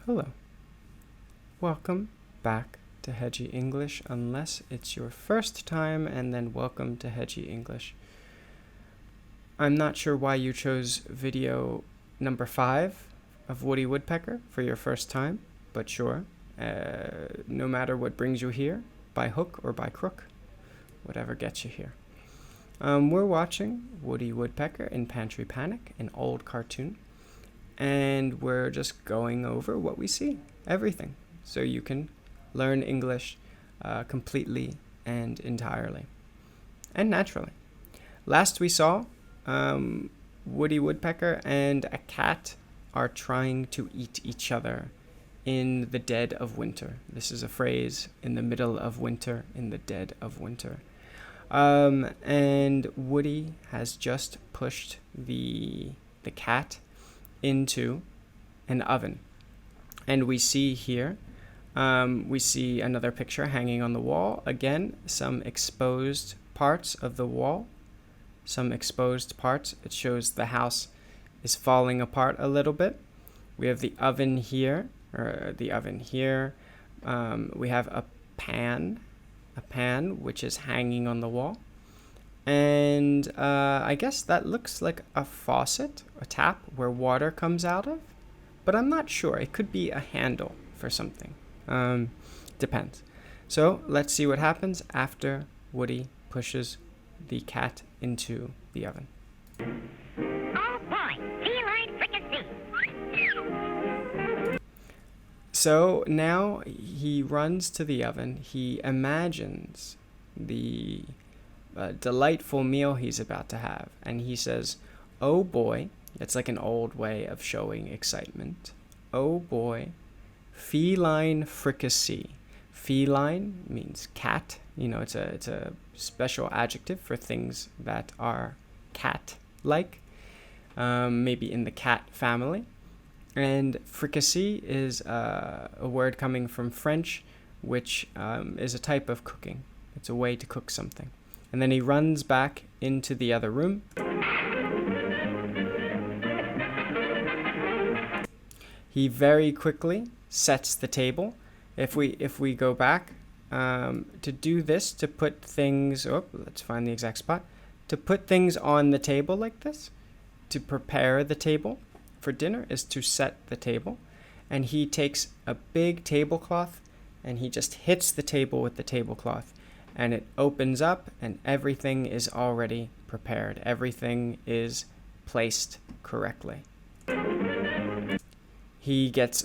Hello. Welcome back to Hedgie English, unless it's your first time, and then welcome to Hedgie English. I'm not sure why you chose video number 5 of Woody Woodpecker for your first time, but sure, no matter what brings you here, by hook or by crook, whatever gets you here. We're watching Woody Woodpecker in Pantry Panic, an old cartoon, and we're just going over what we see, everything, so you can learn English completely and entirely, and naturally. Last we saw, Woody Woodpecker and a cat are trying to eat each other in the dead of winter. This is a phrase, in the middle of winter, in the dead of winter. And Woody has just pushed the cat into an oven. And we see here, we see another picture hanging on the wall. Again, some exposed parts of the wall. Some exposed parts. It shows the house is falling apart a little bit. We have the oven here, we have a pan which is hanging on the wall. And I guess that looks like a faucet, a tap where water comes out of, but I'm not sure. It could be a handle for something. Depends. So let's see what happens after Woody pushes the cat into the oven. Oh boy, feline fricassee. So now he runs to the oven. He imagines the delightful meal he's about to have, and he says, "Oh boy," it's like an old way of showing excitement. "Oh boy, feline fricassee." Feline means cat. It's a special adjective for things that are cat-like, maybe in the cat family. And fricassee is a word coming from French, which is a type of cooking. It's a way to cook something. And then he runs back into the other room. He very quickly sets the table. If we go back to do this, to put things, let's find the exact spot. To put things on the table like this, to prepare the table for dinner, is to set the table. And he takes a big tablecloth and he just hits the table with the tablecloth. And it opens up and everything is already prepared. Everything is placed correctly. He gets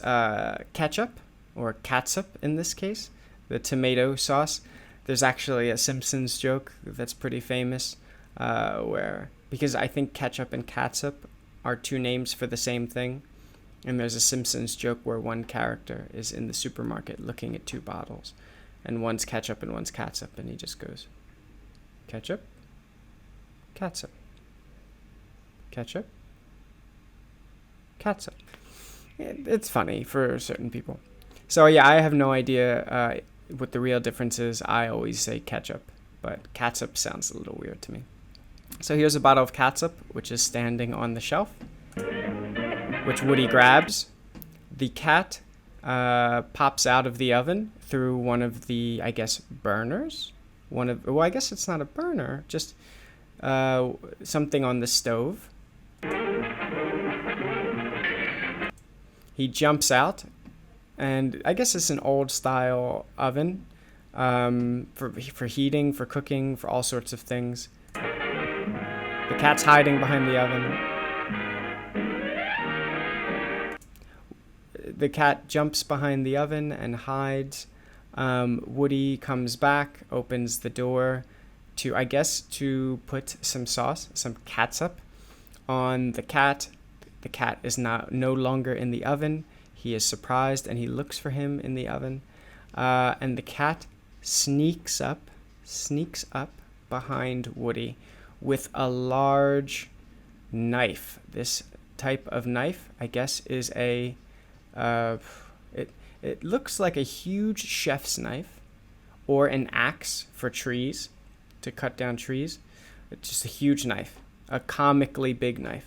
ketchup, or catsup in this case, the tomato sauce. There's actually a Simpsons joke that's pretty famous, because I think ketchup and catsup are two names for the same thing. And there's a Simpsons joke where one character is in the supermarket looking at two bottles. And one's ketchup and one's catsup. And he just goes, ketchup, catsup, ketchup, catsup. It's funny for certain people. So yeah, I have no idea what the real difference is. I always say ketchup, but catsup sounds a little weird to me. So here's a bottle of catsup, which is standing on the shelf, which Woody grabs. The cat pops out of the oven through one of the, I guess, burners. I guess it's not a burner, just something on the stove. He jumps out, and I guess it's an old-style oven for heating, for cooking, for all sorts of things. The cat's hiding behind the oven. The cat jumps behind the oven and hides. Woody comes back, opens the door to put some sauce, some catsup, on the cat. The cat is no longer in the oven. He is surprised and he looks for him in the oven. And the cat sneaks up behind Woody with a large knife. This type of knife, I guess, is it looks like a huge chef's knife or an axe for trees, to cut down trees. It's just a huge knife, a comically big knife.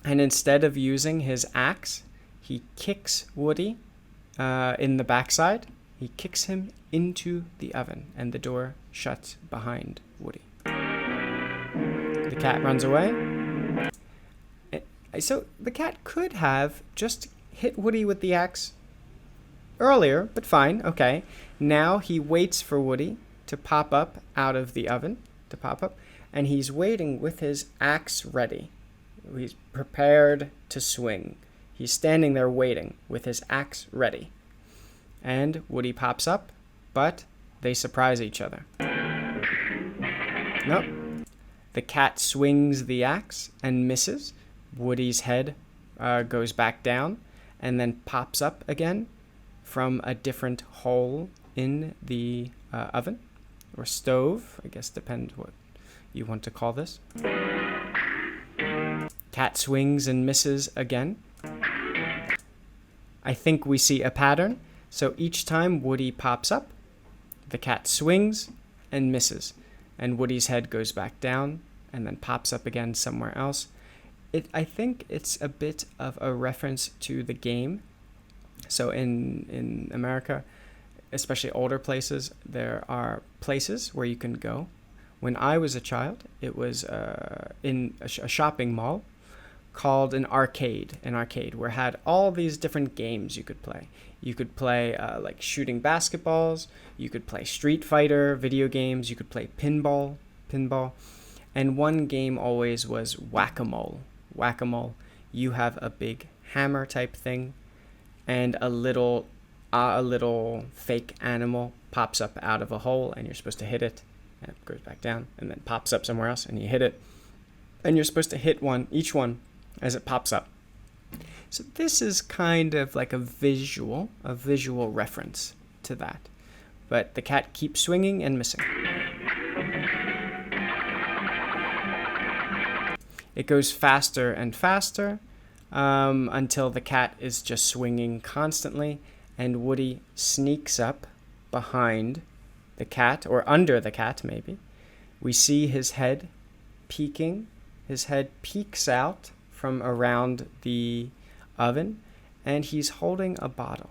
And instead of using his axe, he kicks Woody in the backside. He kicks him into the oven, and the door shuts behind Woody. The cat runs away. So the cat could have just hit Woody with the axe earlier, but fine, okay. Now he waits for Woody to pop up out of the oven, and he's waiting with his axe ready. He's prepared to swing. He's standing there waiting with his axe ready. And Woody pops up, but they surprise each other. Nope. The cat swings the axe and misses. Woody's head goes back down and then pops up again from a different hole in the oven or stove. I guess depends what you want to call this. Cat swings and misses again. I think we see a pattern. So each time Woody pops up, the cat swings and misses. And Woody's head goes back down and then pops up again somewhere else. I think it's a bit of a reference to the game. So in America, especially older places, there are places where you can go. When I was a child, it was in a shopping mall called an arcade where it had all these different games you could play. You could play like shooting basketballs. You could play Street Fighter, video games. You could play pinball. And one game always was whack-a-mole. You have a big hammer type thing, and a little fake animal pops up out of a hole, and you're supposed to hit it, and it goes back down, and then pops up somewhere else, and you hit it, and you're supposed to hit each one as it pops up. So this is kind of like a visual reference to that. But the cat keeps swinging and missing. It goes faster and faster until the cat is just swinging constantly, and Woody sneaks up behind the cat, or under the cat maybe. We see his head peeking. His head peeks out from around the oven, and he's holding a bottle.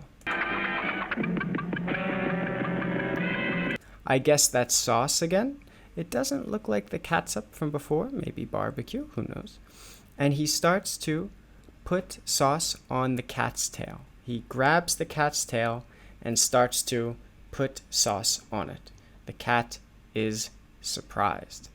I guess that's sauce again. It doesn't look like the catsup from before, maybe barbecue, who knows. And he starts to put sauce on the cat's tail. He grabs the cat's tail and starts to put sauce on it. The cat is surprised.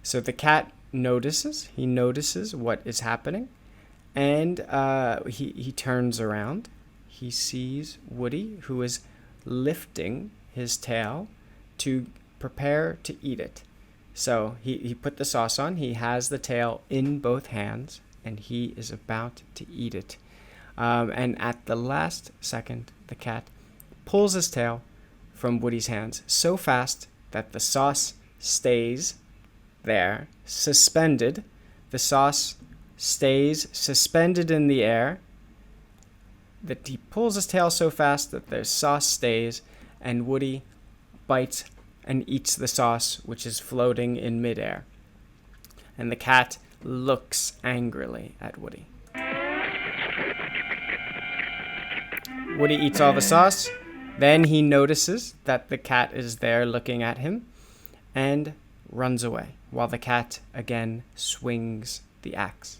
So the cat notices what is happening, and he turns around. He sees Woody, who is lifting his tail to prepare to eat it. So he put the sauce on. He has the tail in both hands, and he is about to eat it. And at the last second, the cat pulls his tail from Woody's hands so fast that the sauce stays there, suspended. The sauce stays suspended in the air. That he pulls his tail so fast that the sauce stays, and Woody bites and eats the sauce, which is floating in midair. And the cat looks angrily at Woody. Woody eats all the sauce. Then he notices that the cat is there looking at him and runs away, while the cat again swings the axe.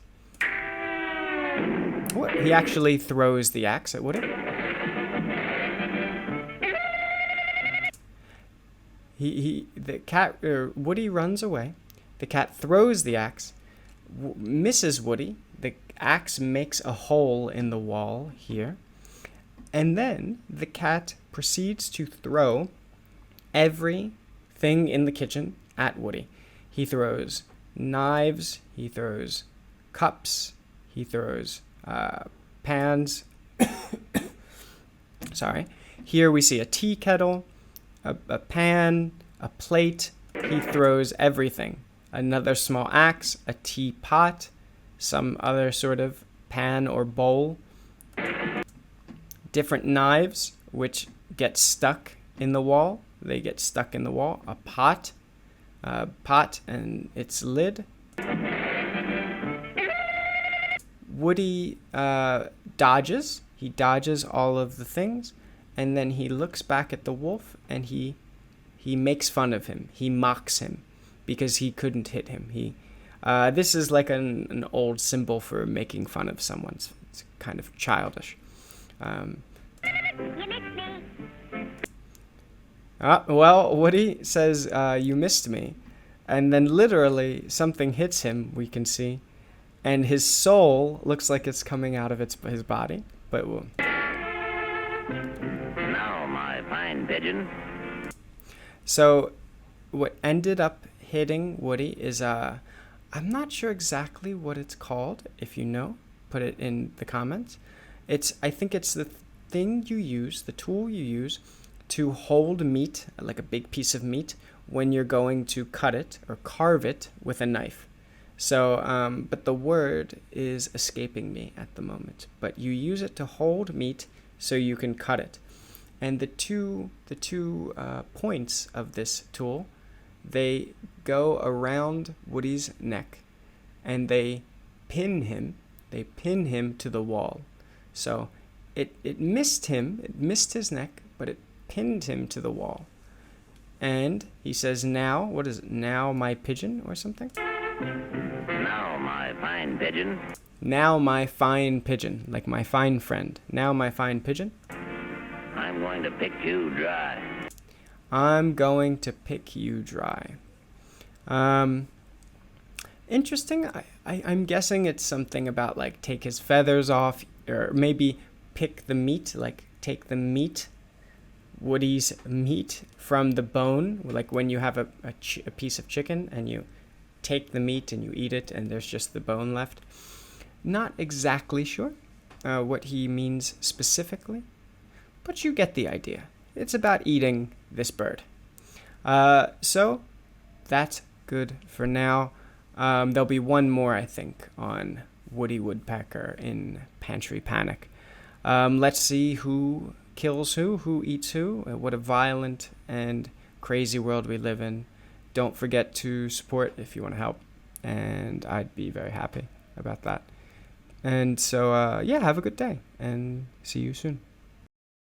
He actually throws the axe at Woody. Woody runs away. The cat throws the axe, misses Woody. The axe makes a hole in the wall here. And then the cat proceeds to throw everything in the kitchen at Woody. He throws knives, he throws cups, he throws pans. Sorry. Here we see a tea kettle, a pan, a plate. He throws everything. Another small axe, a teapot, some other sort of pan or bowl. Different knives, which get stuck in the wall. They get stuck in the wall. A pot, pot and its lid. Woody dodges. He dodges all of the things, and then he looks back at the wolf, and he makes fun of him. He mocks him because he couldn't hit him. This is like an old symbol for making fun of someone. It's kind of childish. You missed me. Well, Woody says, you missed me. And then literally something hits him, we can see. And his soul looks like it's coming out of his body. But Now, my fine pigeon. so what ended up hitting Woody is, I'm not sure exactly what it's called. If you know, put it in the comments. I think it's the thing you use, the tool you use to hold meat, like a big piece of meat, when you're going to cut it or carve it with a knife. So, but the word is escaping me at the moment. But you use it to hold meat so you can cut it. And the two points of this tool, they go around Woody's neck, and they pin him. They pin him to the wall. So it missed him. It missed his neck, but it pinned him to the wall. And he says, now, what is it? Now my pigeon or something? Now, my fine pigeon. Now my fine pigeon, like my fine friend. Now my fine pigeon. I'm going to pick you dry. I'm going to pick you dry. Interesting. I'm guessing it's something about like take his feathers off, or maybe pick the meat, like take the meat, Woody's meat from the bone, like when you have a piece of chicken and you take the meat and you eat it and there's just the bone left. Not exactly sure what he means specifically, but you get the idea. It's about eating this bird. So that's good for now. There'll be one more, I think, on Woody Woodpecker in Pantry Panic. Let's see who kills who eats who. What a violent and crazy world we live in. Don't forget to support if you want to help, and I'd be very happy about that. And so, yeah, have a good day, and see you soon.